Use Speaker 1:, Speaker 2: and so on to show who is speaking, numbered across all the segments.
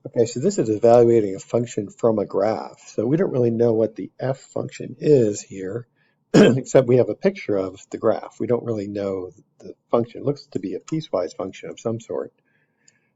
Speaker 1: Okay, so this is evaluating a function from a graph. So we don't really know what the f function is here, except we have a picture of the graph. We don't really know the function. It looks to be a piecewise function of some sort.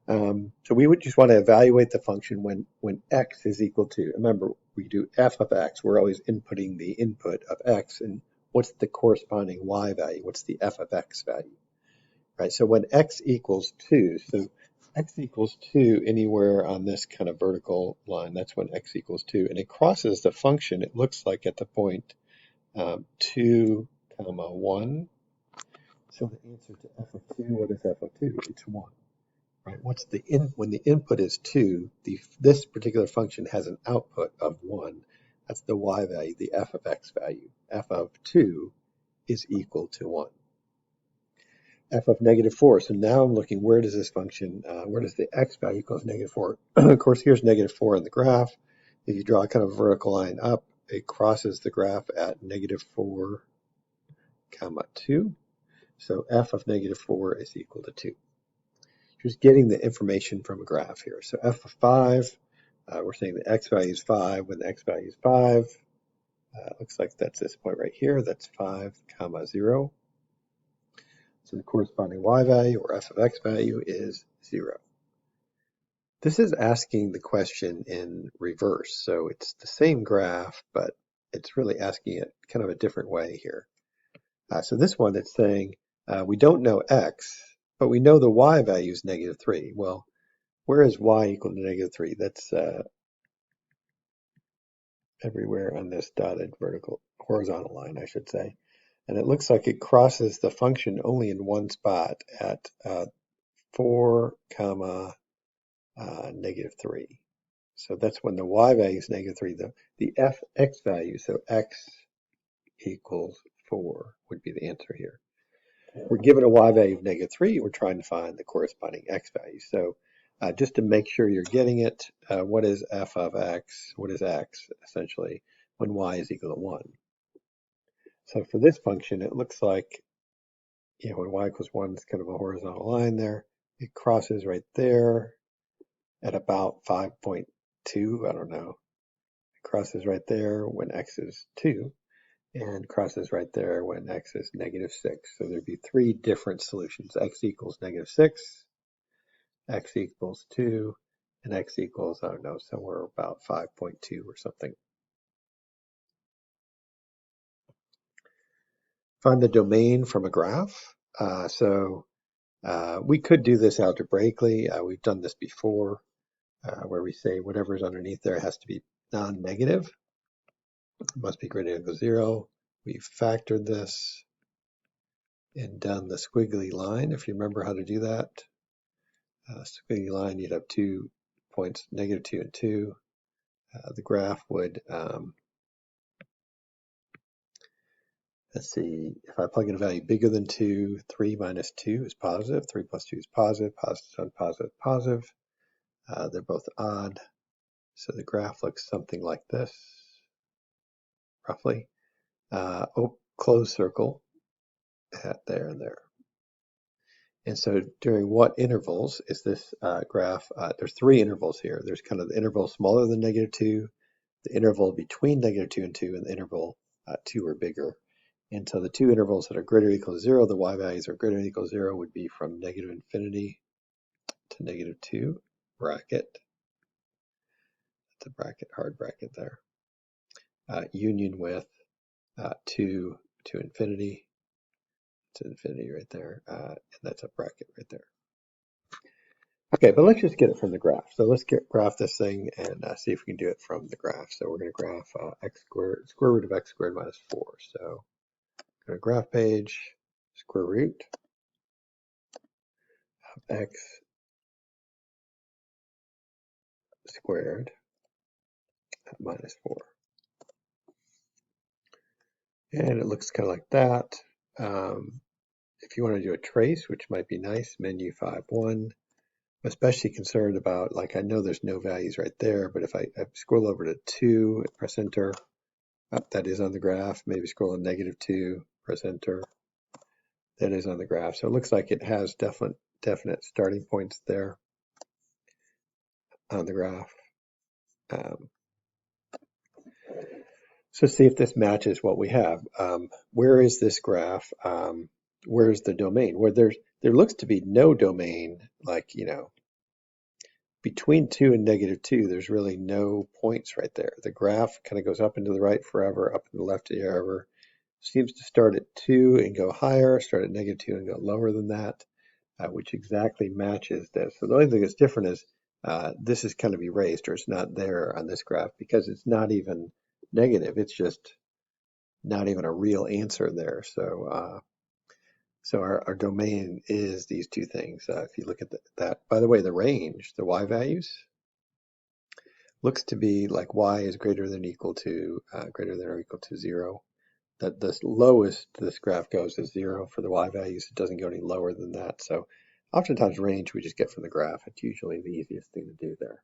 Speaker 1: So we would just want to evaluate the function when x is equal to, remember, we do f of x. We're always inputting the input of x, and what's the corresponding y value? What's the f of x value? Right, so when x equals 2, so x equals 2 anywhere on this kind of vertical line, that's when x equals 2. And it crosses the function, it looks like at the point 2, comma 1. So the answer to f of 2, what is f of 2? It's 1. Right, when the input is 2, this particular function has an output of 1. That's the y value, the f of x value. F of 2 is equal to 1. F of -4. So now I'm looking, where does this function, where does the x value equals -4? Of course, here's -4 in the graph. If you draw a kind of vertical line up, it crosses the graph at -4, comma 2. So f of -4 is equal to 2. Just getting the information from a graph here. So f of 5, we're saying the x value is 5. When the x value is 5, looks like that's this point right here. That's 5, comma 0. So the corresponding y value, or f of x value, is 0. This is asking the question in reverse. So it's the same graph, but it's really asking it kind of a different way here. So this one, it's saying we don't know x, but we know the y value is -3. Well, where is y equal to -3? That's everywhere on this dotted horizontal line, I should say. And it looks like it crosses the function only in one spot at 4, comma -3. So that's when the y value is -3. The fx value, so x equals 4 would be the answer here. We're given a y value of -3. We're trying to find the corresponding x value. So just to make sure you're getting it, what is f of x? What is x, essentially, when y is equal to 1? So for this function, it looks like, when y equals 1, it's kind of a horizontal line there. It crosses right there at about 5.2, I don't know. It crosses right there when x is 2, and crosses right there when x is -6. So there'd be 3 different solutions. X equals -6, x equals 2, and x equals, I don't know, somewhere about 5.2 or something. Find the domain from a graph. We could do this algebraically. We've done this before, where we say whatever's underneath there has to be non-negative. It must be greater than or equal to 0. We've factored this and done the squiggly line, if you remember how to do that. Squiggly line, you'd have 2 points, -2 and 2. The graph would, let's see, if I plug in a value bigger than 2, 3 minus 2 is positive, 3 plus 2 is positive, positive, positive, positive. They're both odd. So the graph looks something like this, roughly. Closed circle at there and there. And so during what intervals is this graph? There's 3 intervals here. There's kind of the interval smaller than -2, the interval between -2 and 2, and the interval 2 or bigger. And so the 2 intervals that are greater or equal to 0, the y values are greater or equal to 0 would be from -infinity to -2, bracket. That's a bracket, hard bracket there. Union with 2 to infinity. To infinity right there, and that's a bracket right there. Okay, but let's just get it from the graph. So let's graph this thing and see if we can do it from the graph. So we're going to graph x squared, square root of x squared minus 4. So go to graph page, square root of x squared minus 4. And it looks kind of like that. If you want to do a trace, which might be nice, menu 5.1. I'm especially concerned about, like, I know there's no values right there, but if I scroll over to 2 and press enter, that is on the graph. Maybe scroll to -2, press enter. That is on the graph. So it looks like it has definite starting points there. on the graph. So see if this matches what we have. Where is this graph? Where's the domain? Where there looks to be no domain, like, between 2 and -2, there's really no points right there. The graph kind of goes up and to the right forever, up and to the left forever. Seems to start at 2 and go higher, start at -2 and go lower than that, which exactly matches this. So the only thing that's different is this is kind of erased, or it's not there on this graph because it's not even negative. It's just not even a real answer there. So our domain is these two things. If you look at that, by the way, the range, the y values, looks to be like y is greater than or equal to 0. That the lowest this graph goes is 0 for the y values. It doesn't go any lower than that. So oftentimes range we just get from the graph. It's usually the easiest thing to do there.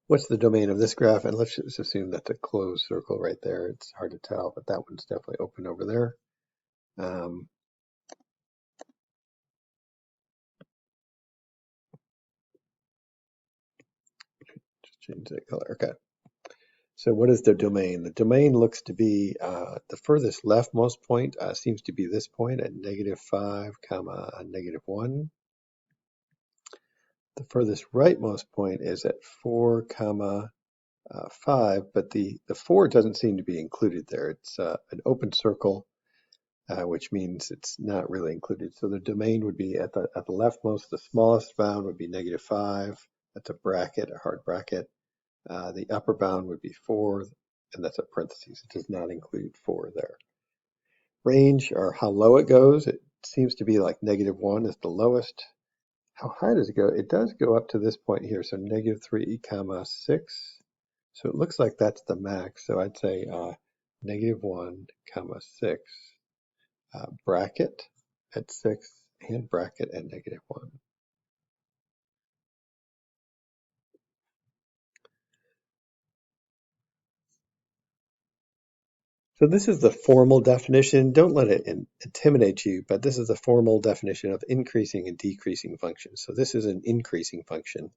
Speaker 1: What's the domain of this graph? And let's just assume that's a closed circle right there. It's hard to tell, but that one's definitely open over there. Just change that color. Okay. So what is the domain? The domain looks to be the furthest leftmost point seems to be this point at -5, -1. The furthest rightmost point is at 4, 5, but the 4 doesn't seem to be included there. It's an open circle, which means it's not really included. So the domain would be at the leftmost, the smallest bound would be -5. That's a bracket, a hard bracket. The upper bound would be 4, and that's a parentheses. It does not include 4 there. Range, or how low it goes, it seems to be like -1 is the lowest. How high does it go? It does go up to this point here, so -3, 6. So it looks like that's the max. So I'd say -1, 6, bracket at 6, and bracket at -1. So this is the formal definition. Don't let it intimidate you, but this is the formal definition of increasing and decreasing functions. So this is an increasing function.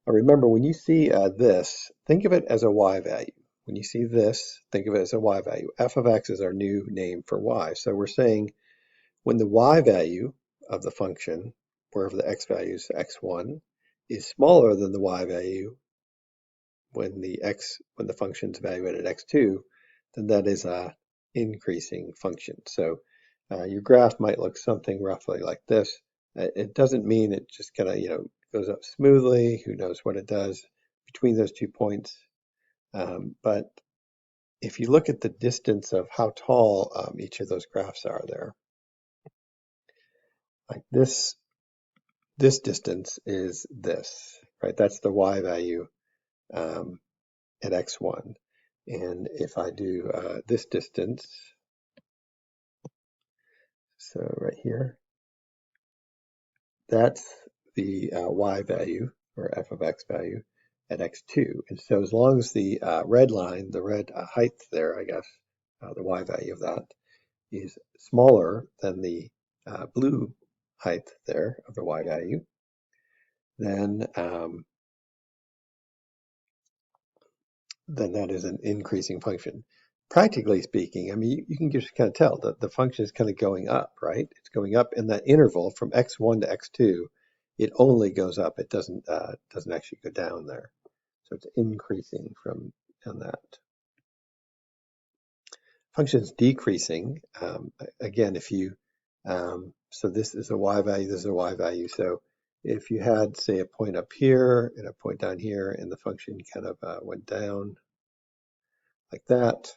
Speaker 1: Now remember, when you see this, think of it as a y value. When you see this, think of it as a y value. F of x is our new name for y. So we're saying when the y value of the function, wherever the x value is x1, is smaller than the y value when the function's evaluated at x2, then that is a increasing function. So your graph might look something roughly like this. It doesn't mean it just kind of goes up smoothly. Who knows what it does between those 2 points? But if you look at the distance of how tall each of those graphs are there, like this distance is this, right? That's the y value at x1. And if I do this distance, so right here, that's the y value, or f of x value, at x2. And so as long as the red line, the red height there, I guess, the y value of that, is smaller than the blue height there of the y value, then that is an increasing function. Practically speaking, I mean, you can just kind of tell that the function is kind of going up, right? It's going up in that interval from x1 to x2. It only goes up. It doesn't actually go down there. So it's increasing from on that. Function's decreasing. Again, if you so this is a y value, this is a y value. So if you had, say, a point up here and a point down here, and the function kind of went down like that.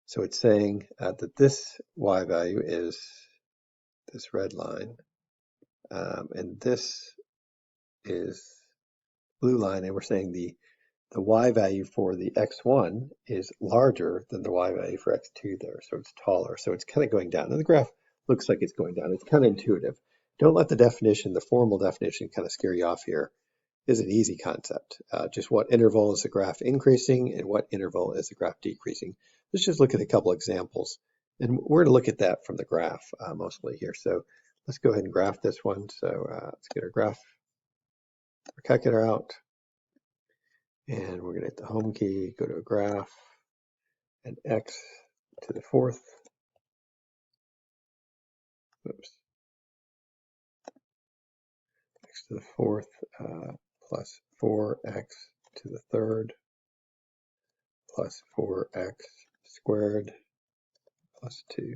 Speaker 1: So it's saying that this y value is this red line, and this is blue line, and we're saying the y value for the x1 is larger than the y value for x2 there, so it's taller. So it's kind of going down, and the graph looks like it's going down. It's kind of intuitive. Don't let the definition, the formal definition, kind of scare you off here. Is an easy concept. Just what interval is the graph increasing and what interval is the graph decreasing. Let's just look at a couple examples. And we're going to look at that from the graph mostly here. So let's go ahead and graph this one. So let's get our graph, our calculator out, and we're going to hit the home key, go to a graph, and x to the fourth. Oops. X to the fourth plus 4x to the third plus 4x squared plus 2.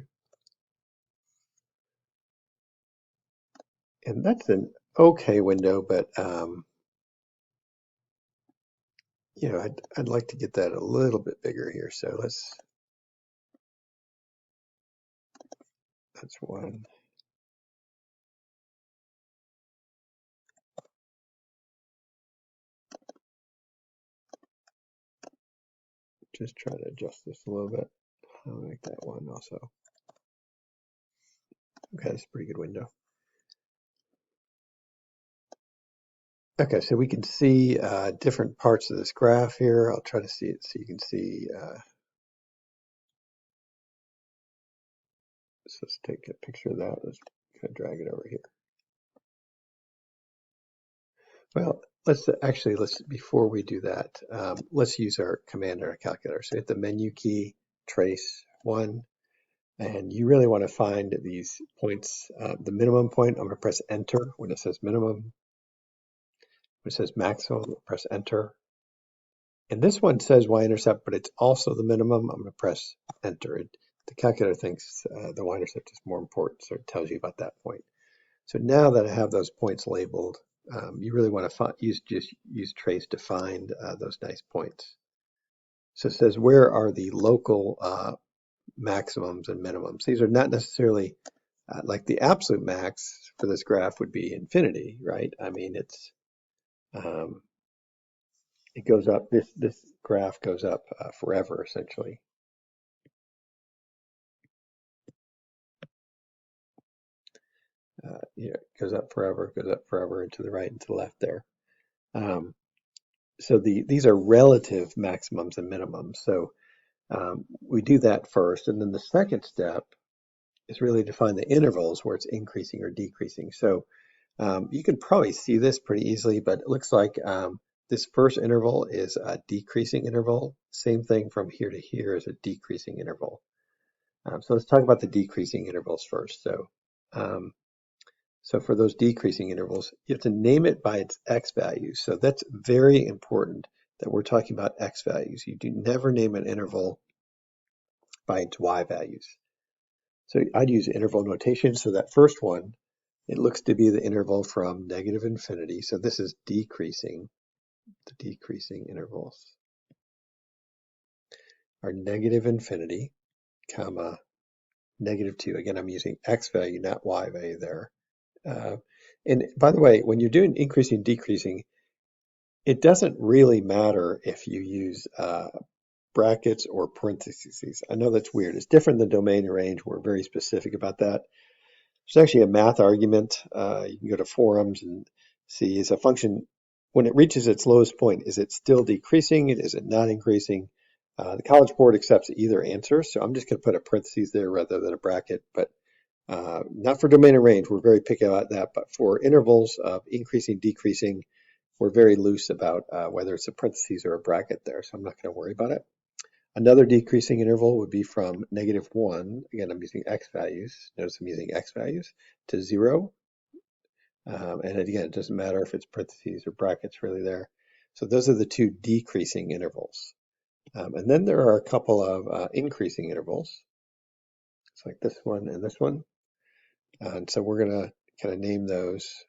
Speaker 1: And that's an okay window, but you know, I'd like to get that a little bit bigger here. So that's one. Just try to adjust this a little bit. I'll make that one also. Okay, that's a pretty good window. Okay, so we can see different parts of this graph here. I'll try to see it so you can see. So let's take a picture of that. Let's kind of drag it over here. Well, let's before we do that, let's use our command or our calculator. So hit the menu key, trace 1, and you really want to find these points. The minimum point, I'm going to press enter when it says minimum. When it says maximum, press enter. And this one says y-intercept, but it's also the minimum. I'm going to press enter. The calculator thinks the y-intercept is more important, so it tells you about that point. So now that I have those points labeled, you really want to use trace to find those nice points. So it says where are the local maximums and minimums. These are not necessarily like the absolute max for this graph would be infinity, right? I mean, it goes up. This graph goes up forever, essentially. You know, it goes up forever and to the right and to the left there. So these are relative maximums and minimums. So we do that first, and then the second step is really to find the intervals where it's increasing or decreasing. So you can probably see this pretty easily, but it looks like this first interval is a decreasing interval. Same thing from here to here is a decreasing interval. So let's talk about the decreasing intervals first. So for those decreasing intervals, you have to name it by its x values. So that's very important that we're talking about x values. You do never name an interval by its y values. So I'd use interval notation. So that first one, it looks to be the interval from negative infinity. So this is decreasing. The decreasing intervals are negative infinity, comma, -2. Again, I'm using x value, not y value there. And by the way, when you're doing increasing, decreasing, it doesn't really matter if you use brackets or parentheses. I know that's weird. It's different than domain and range. We're very specific about that. There's actually a math argument. You can go to forums and see, is a function, when it reaches its lowest point, is it still decreasing? Is it not increasing? The College Board accepts either answer, so I'm just going to put a parentheses there rather than a bracket, but not for domain and range. We're very picky about that, but for intervals of increasing, decreasing, we're very loose about whether it's a parentheses or a bracket there, so I'm not going to worry about it. Another decreasing interval would be from -1, again, I'm using x values, notice I'm using x values, to 0. And again, it doesn't matter if it's parentheses or brackets really there. So those are the two decreasing intervals. And then there are a couple of increasing intervals. It's like this one and this one. And so we're going to kind of name those.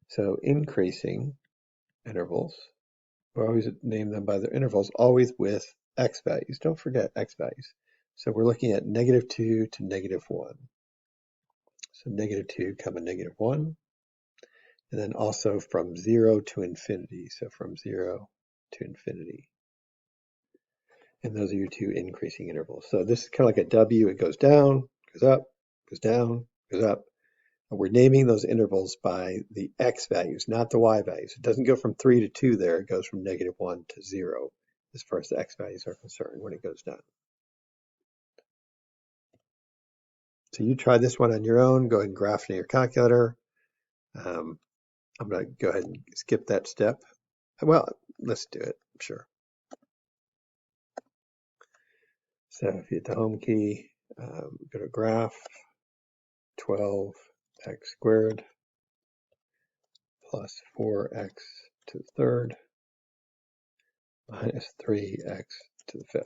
Speaker 1: So increasing intervals, we always name them by their intervals, always with x values. Don't forget x values. So we're looking at -2 to -1. So -2, comma -1. And then also from 0 to infinity. So from 0 to infinity. And those are your two increasing intervals. So this is kind of like a W. It goes down, goes up, goes down, goes up. And we're naming those intervals by the x values, not the y values. It doesn't go from 3 to 2 there. It goes from -1 to 0 as far as the x values are concerned when it goes down. So you try this one on your own. Go ahead and graph in your calculator. I'm going to go ahead and skip that step. Well, let's do it. Sure. So if you hit the home key, go to graph, 12x squared plus 4x to the third minus 3x to the fifth.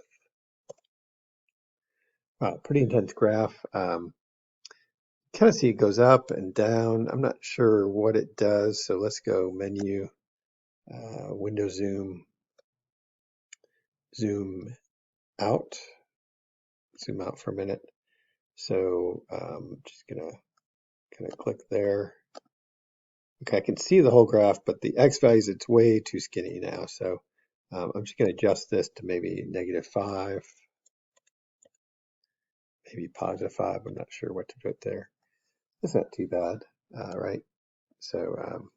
Speaker 1: Wow, pretty intense graph. Kind of see it goes up and down. I'm not sure what it does. So let's go menu, window zoom, zoom out for a minute. So just gonna kind of click there. Okay, I can see the whole graph, but the x values, it's way too skinny now. So I'm just gonna adjust this to maybe -5, maybe +5. I'm not sure what to put there. That's not too bad, right? So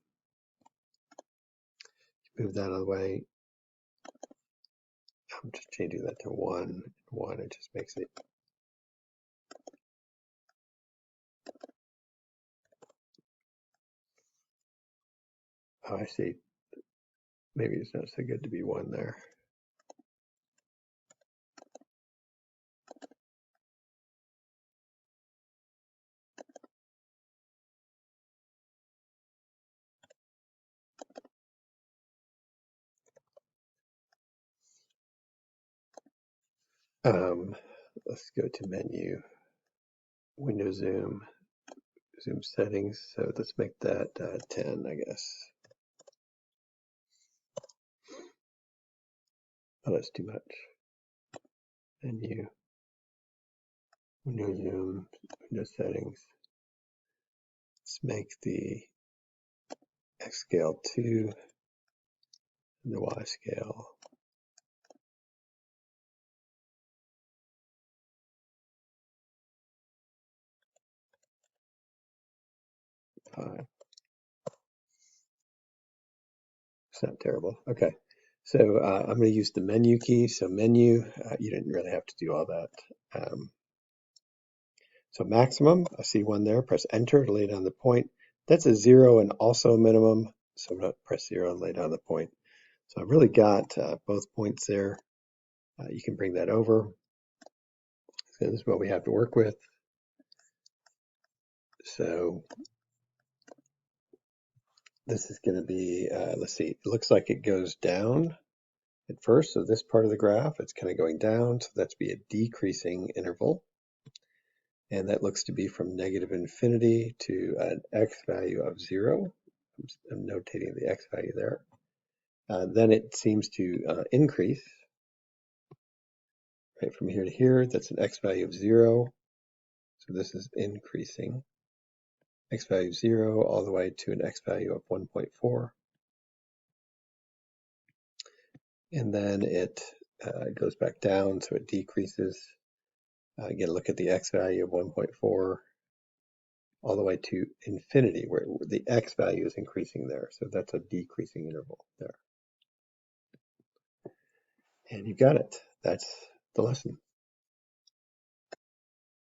Speaker 1: move that out of the way. I'm just changing that to 1. It just makes it. Oh, I see. Maybe it's not so good to be 1 there. Let's go to menu, window zoom, zoom settings. So let's make that 10, I guess. Oh, that's too much. Menu, window zoom, window settings. Let's make the X scale 2 and the Y scale 5. It's not terrible. Okay. So I'm going to use the menu key. So menu, you didn't really have to do all that. So maximum, I see 1 there. Press enter to lay down the point. That's a 0 and also a minimum. So I'm going to press 0 and lay down the point. So I've really got both points there. You can bring that over. So this is what we have to work with. So this is going to be, let's see, it looks like it goes down at first. So this part of the graph, it's kind of going down. So that's be a decreasing interval. And that looks to be from -infinity to an x value of 0. I'm notating the x value there. Then it seems to increase right from here to here. That's an x value of 0. So this is increasing. X value of 0 all the way to an x value of 1.4. And then it goes back down, so it decreases. Again, look at the x value of 1.4 all the way to infinity, where the x value is increasing there. So that's a decreasing interval there. And you've got it. That's the lesson.